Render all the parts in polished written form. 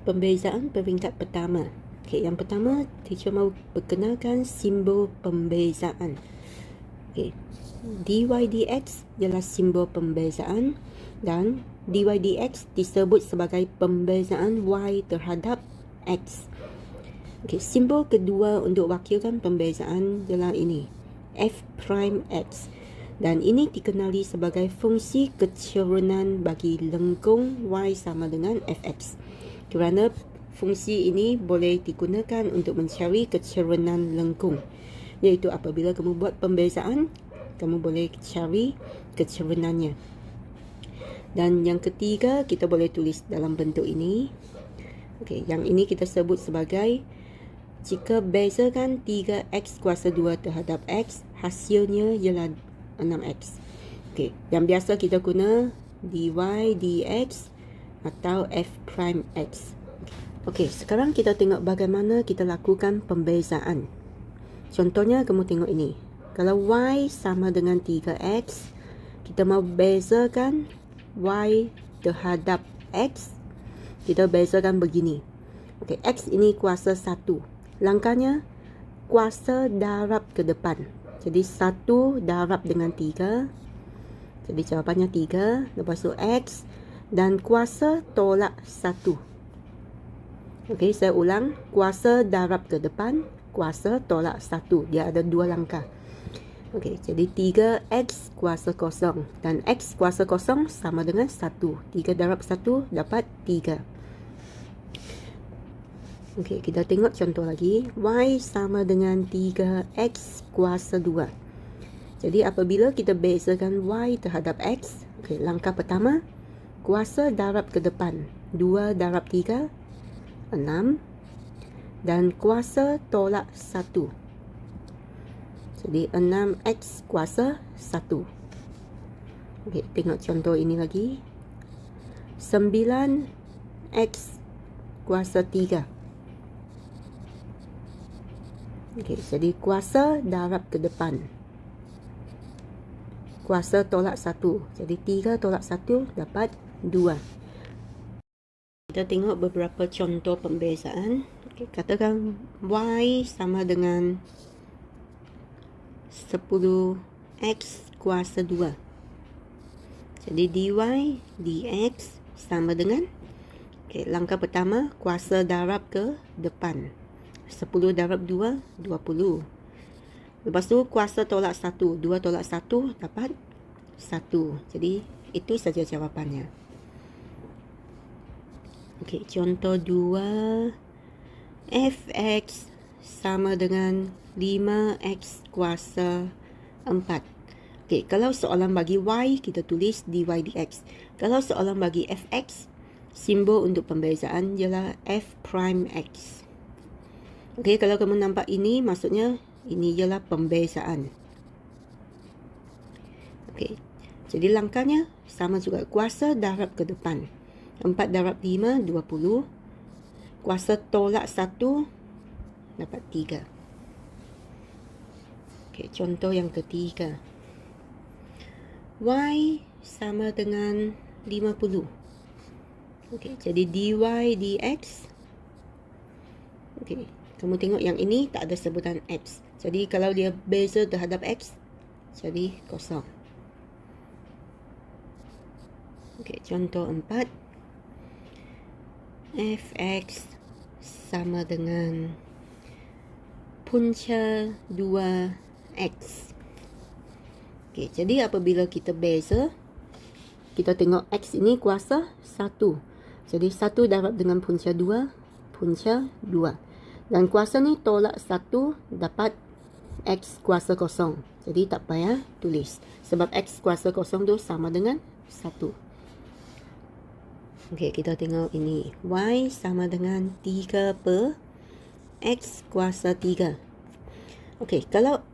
Pembezaan peringkat pertama. Okey, yang pertama, teacher mahu perkenalkan simbol pembezaan. Okey, dy dx ialah simbol pembezaan dan dy dx disebut sebagai pembezaan y terhadap x. Okey, simbol kedua untuk wakilkan pembezaan ialah ini, f prime x. Dan ini dikenali sebagai fungsi kecerunan bagi lengkung y sama dengan fx. Kerana fungsi ini boleh digunakan untuk mencari kecerunan lengkung. Iaitu apabila kamu buat pembezaan, kamu boleh cari kecerunannya. Dan yang ketiga, kita boleh tulis dalam bentuk ini. Okey, yang ini kita sebut sebagai jika bezakan 3x kuasa 2 terhadap x, hasilnya ialah 6x. Okey, yang biasa kita guna dy dx atau f prime x. Okey, sekarang kita tengok bagaimana kita lakukan pembezaan. Contohnya kamu tengok ini. Kalau y sama dengan 3x, kita mau bezakan y terhadap x, kita bezakan begini. Okey, x ini kuasa 1. Langkahnya kuasa darab ke depan. Jadi 1 darab dengan 3. Jadi jawapannya 3. Lepas tu x dan kuasa tolak 1. Okey, saya ulang. Kuasa darab ke depan, kuasa tolak 1. Dia ada 2 langkah. Okey, jadi 3x kuasa kosong. Dan x kuasa kosong sama dengan 1. 3 darab 1 dapat 3. Okey, kita tengok contoh lagi. Y sama dengan 3x kuasa 2. Jadi apabila kita bezakan y terhadap x, okey, langkah pertama, kuasa darab ke depan. 2 darab 3, 6. Dan kuasa tolak 1. Jadi 6x kuasa 1. Okey, tengok contoh ini lagi. 9x kuasa 3. Okey, jadi kuasa darab ke depan. Kuasa tolak 1. Jadi 3 tolak 1 dapat 2. Kita tengok beberapa contoh pembezaan. Okay, katakan y sama dengan 10x kuasa 2. Jadi dy dx sama dengan, langkah pertama, kuasa darab ke depan. 10 darab 2, 20. Lepas tu kuasa tolak 1. 2 tolak 1 dapat 1. Jadi itu saja jawapannya. Okey, contoh 2. Fx sama dengan 5x kuasa 4. Okey, kalau soalan bagi y, kita tulis dy dx. Kalau soalan bagi fx, simbol untuk pembezaan ialah f prime x. Okey, kalau kamu nampak ini, maksudnya ini ialah pembezaan. Okey, jadi langkahnya sama juga. Kuasa darab ke depan. 4 darab 5, 20. Kuasa tolak 1 dapat 3. Okey, contoh yang ketiga. Y sama dengan 50. Okey, jadi dy dx. Okey, kamu tengok yang ini tak ada sebutan x. Jadi kalau dia beza terhadap x, jadi kosong. Okey, contoh 4. Fx sama dengan punca 2x. Okey, jadi apabila kita beza, kita tengok x ini kuasa 1. Jadi 1 darab dengan punca 2, punca 2. Dan kuasa ni tolak 1 dapat x kuasa kosong. Jadi tak payah tulis. Sebab x kuasa kosong tu sama dengan 1. Okey, kita tengok ini. Y sama dengan 3 per x kuasa 3. Okey, kalau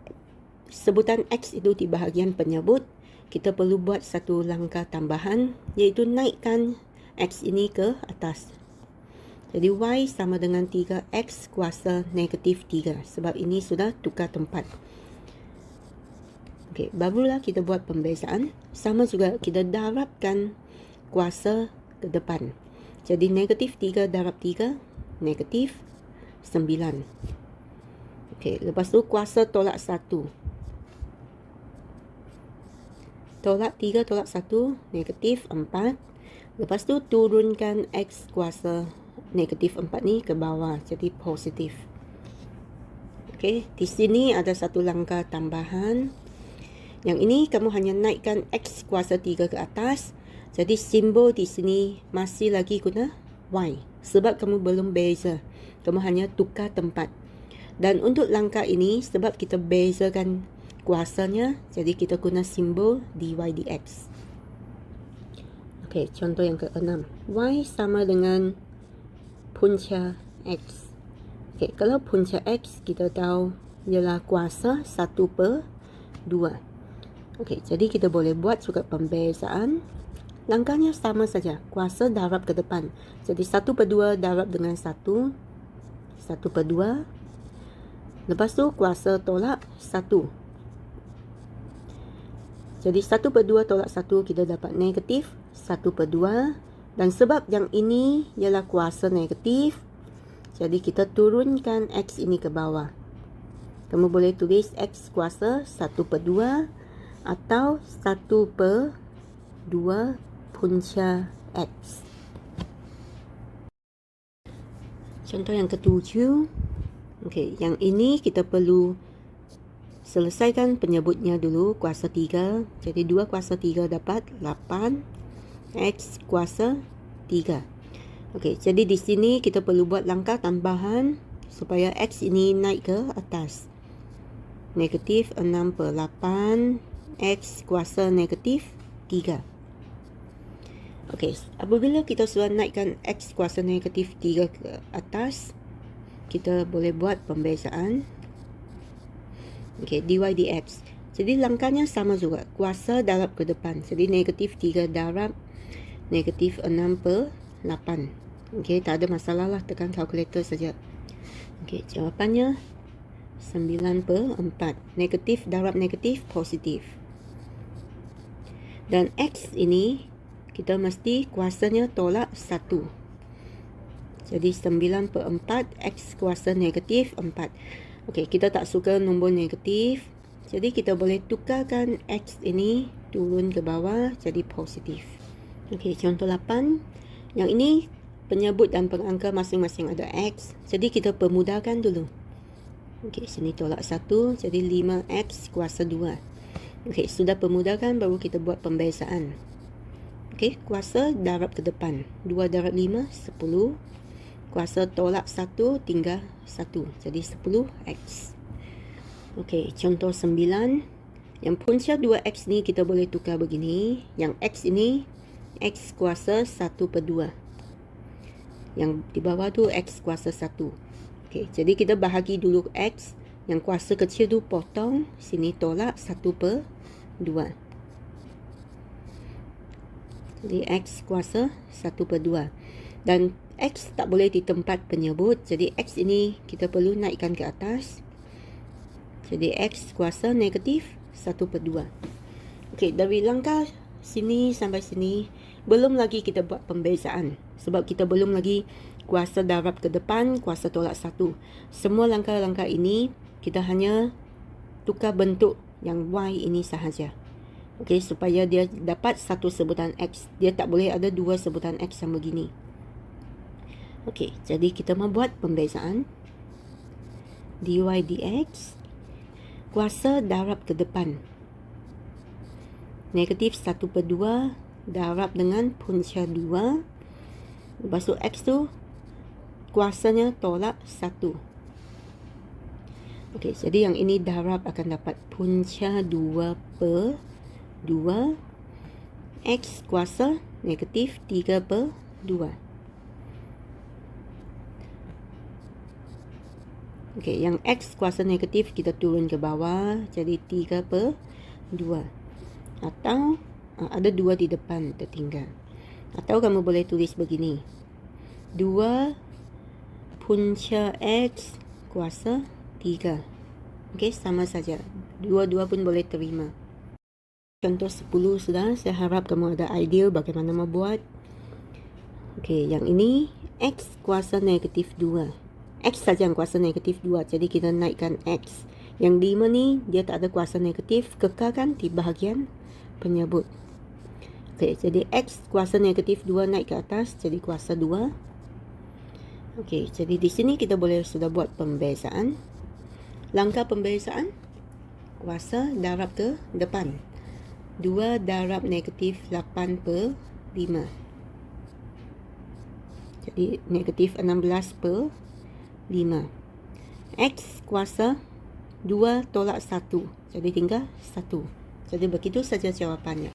sebutan x itu di bahagian penyebut, kita perlu buat satu langkah tambahan, iaitu naikkan x ini ke atas. Jadi y sama dengan 3x kuasa negatif 3. Sebab ini sudah tukar tempat. Okey, barulah kita buat pembezaan. Sama juga kita darabkan kuasa ke depan. Jadi negatif 3 darab 3, negatif 9. Okey, lepas tu kuasa tolak 1. Tolak 3 tolak 1, negatif 4. Lepas tu turunkan X kuasa negatif 4 ni ke bawah, jadi positif. Okey, di sini ada satu langkah tambahan. Yang ini kamu hanya naikkan X kuasa 3 ke atas. Jadi simbol di sini masih lagi guna Y. Sebab kamu belum beza. Kamu hanya tukar tempat. Dan untuk langkah ini, sebab kita bezakan kuasanya, jadi kita guna simbol dy dx. Okey, contoh yang ke-6. Y sama dengan punca X. Okey, kalau punca X kita tahu ialah kuasa 1/2. Okey, jadi kita boleh buat juga pembezaan. Langkahnya sama saja. Kuasa darab ke depan. Jadi 1/2 darab dengan 1. 1/2. Lepas tu kuasa tolak 1. Jadi 1/2 tolak 1 kita dapat negatif 1/2. Dan sebab yang ini ialah kuasa negatif, jadi kita turunkan X ini ke bawah. Kamu boleh tulis X kuasa 1/2 atau 1/2 punca X. Contoh yang ke-7. Okey, yang ini kita perlu selesaikan penyebutnya dulu, kuasa 3. Jadi 2 kuasa 3 dapat 8. X kuasa 3. Okey, jadi di sini kita perlu buat langkah tambahan supaya X ini naik ke atas. Negatif 6/8. X kuasa negatif 3. Okey, apabila kita sudah naikkan X kuasa negatif 3 ke atas, kita boleh buat pembezaan. Okey, dy dx. Jadi langkahnya sama juga. Kuasa darab ke depan. Jadi negatif 3 darab negatif 6/8. Okey, tak ada masalah lah. Tekan kalkulator saja. Okey, jawapannya 9/4. Negatif darab negatif positif. Dan X ini kita mesti kuasanya tolak 1. Jadi 9/4 X kuasa negatif 4. Okey, kita tak suka nombor negatif. Jadi kita boleh tukarkan X ini turun ke bawah jadi positif. Okey, contoh 8. Yang ini penyebut dan pengangka masing-masing ada X. Jadi kita permudahkan dulu. Okey, sini tolak 1. Jadi 5X kuasa 2. Okey, sudah permudahkan baru kita buat pembezaan. Okey, kuasa darab ke depan. 2 darab 5, 10. Kuasa tolak 1 tinggal 1. Jadi 10X. Okey, contoh 9. Yang punca 2X ni kita boleh tukar begini. Yang X ini X kuasa 1/2. Yang di bawah tu X kuasa 1. Okey, jadi kita bahagi dulu X. Yang kuasa kecil tu potong. Sini tolak 1/2. Jadi X kuasa 1/2. Dan X tak boleh di tempat penyebut. Jadi X ini kita perlu naikkan ke atas. Jadi X kuasa negatif 1/2. Okey, dari langkah sini sampai sini, belum lagi kita buat pembezaan. Sebab kita belum lagi kuasa darab ke depan, kuasa tolak 1. Semua langkah-langkah ini, kita hanya tukar bentuk yang Y ini sahaja. Okey, supaya dia dapat satu sebutan X. Dia tak boleh ada dua sebutan X yang begini. Okey, jadi kita membuat pembezaan. Dy dx. Kuasa darab ke depan. Negatif 1/2 darab dengan punca 2. Lepas tu X tu kuasanya tolak 1. Okey, jadi yang ini darab akan dapat punca 2/2. X kuasa negatif 3/2. Okey, yang X kuasa negatif kita turun ke bawah. Jadi 3/2. Atau ada 2 di depan tertinggal. Atau kamu boleh tulis begini. 2 punca X kuasa 3. Okey, sama saja. Dua-dua pun boleh terima. Contoh 10 sudah. Saya harap kamu ada idea bagaimana membuat. Okey, yang ini X kuasa negatif 2. X saja yang kuasa negatif 2. Jadi kita naikkan X. Yang 5 ni dia tak ada kuasa negatif. Kekalkan di bahagian penyebut. Okey, jadi X kuasa negatif 2 naik ke atas. Jadi kuasa 2. Okey, jadi di sini kita boleh sudah buat pembezaan. Langkah pembezaan. Kuasa darab ke depan. 2 darab negatif 8 per 5. Jadi negatif 16 per 5. X kuasa 2 tolak 1. Jadi tinggal 1. Jadi begitu saja jawapannya.